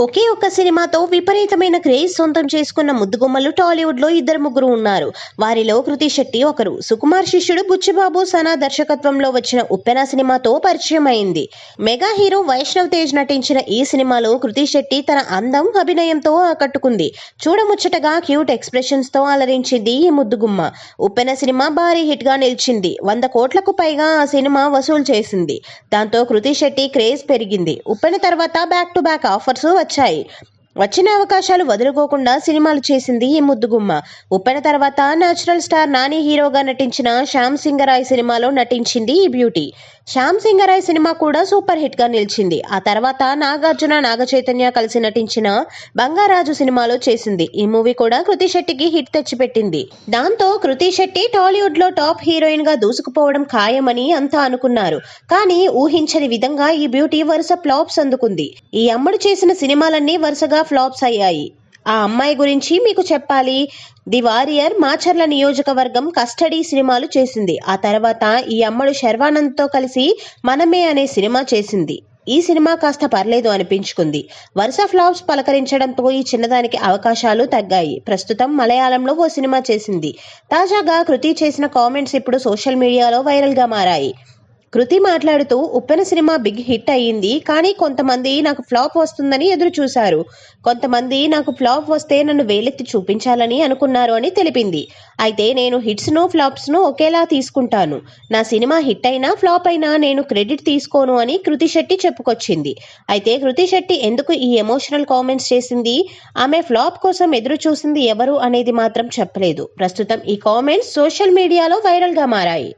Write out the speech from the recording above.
ఒకే ఒక్క సినిమాతో విపరీతమైన క్రేజ్ సొంతం చేసుకున్న ముద్దుగుమ్మలు టాలీవుడ్ లో ఇద్దరు ముగ్గురు ఉన్నారు. వారిలో కృతి శెట్టి ఒకరు. సుకుమార్ శిష్యుడు బుచ్చిబాబు సనా దర్శకత్వంలో వచ్చిన ఉప్పెన సినిమాతో పరిచయం అయింది. మెగా హీరో వైష్ణవ్ తేజ్ నటించిన ఈ సినిమాలో కృతి శెట్టి తన అందం, అభినయంతో ఆకట్టుకుంది. చూడముచ్చటగా క్యూట్ ఎక్స్ప్రెషన్స్ తో అలరించింది ఈ ముద్దుగుమ్మ. ఉప్పెన సినిమా భారీ హిట్ గా నిలిచింది. 100 కోట్లకు పైగా ఆ సినిమా వసూలు చేసింది. దాంతో కృతి శెట్టి క్రేజ్ పెరిగింది. ఉప్పెన తర్వాత బ్యాక్ టు బ్యాక్ ఆఫర్స్ వచ్చాయి. వచ్చిన అవకాశాలు వదులుకోకుండా సినిమాలు చేసింది ఈ ముద్దుగుమ్మ. ఉప్పెన తర్వాత నేచురల్ స్టార్ నాని హీరోగా నటించిన శ్యామ్ సింగరాయ్ సినిమాలో నటించింది ఈ బ్యూటీ. శ్యామ్ సింగరాయ్ సినిమా కూడా సూపర్ హిట్ గా నిలిచింది. ఆ తర్వాత నాగార్జున, నాగచైతన్య కలిసి నటించిన బంగారాజు సినిమాలో చేసింది. ఈ మూవీ కూడా కృతి శెట్టికి హిట్ తెచ్చిపెట్టింది. దాంతో కృతి శెట్టి టాలీవుడ్ లో టాప్ హీరోయిన్ గా దూసుకుపోవడం ఖాయమని అంతా అనుకున్నారు. కానీ ఊహించని విధంగా ఈ బ్యూటీ వరుస ఫ్లాప్స్ అందుకుంది. ఈ అమ్మడు చేసిన సినిమాలన్నీ వరుసగా ఫ్లాప్స్ అయ్యాయి. ఆ అమ్మాయి గురించి మీకు చెప్పాలి. ది వారియర్, మాచర్ల నియోజకవర్గం, కస్టడీ సినిమాలు చేసింది. ఆ తర్వాత ఈ అమ్మడు శర్వానంద్తో కలిసి మనమే అనే సినిమా చేసింది. ఈ సినిమా కాస్త పర్లేదు అనిపించుకుంది. వరుస ఫ్లాప్స్ పలకరించడంతో ఈ చిన్నదానికి అవకాశాలు తగ్గాయి. ప్రస్తుతం మలయాళంలో ఓ సినిమా చేసింది. తాజాగా కృతి చేసిన కామెంట్స్ ఇప్పుడు సోషల్ మీడియాలో వైరల్ గా మారాయి. కృతి మాట్లాడుతూ, ఉప్పెన సినిమా బిగ్ హిట్ అయ్యింది. కానీ కొంతమంది నాకు ఫ్లాప్ వస్తుందని ఎదురు చూశారు. కొంతమంది నాకు ఫ్లాప్ వస్తే నన్ను వేలెత్తి చూపించాలని అనుకున్నారు అని తెలిపింది. అయితే నేను హిట్స్ ను ఫ్లాప్స్ ను ఒకేలా తీసుకుంటాను. నా సినిమా హిట్ అయినా ఫ్లాప్ అయినా నేను క్రెడిట్ తీసుకోను అని కృతి శెట్టి చెప్పుకొచ్చింది. అయితే కృతి శెట్టి ఎందుకు ఈ ఎమోషనల్ కామెంట్స్ చేసింది, ఆమె ఫ్లాప్ కోసం ఎదురు చూసింది ఎవరు అనేది మాత్రం చెప్పలేదు. ప్రస్తుతం ఈ కామెంట్స్ సోషల్ మీడియాలో వైరల్ గా మారాయి.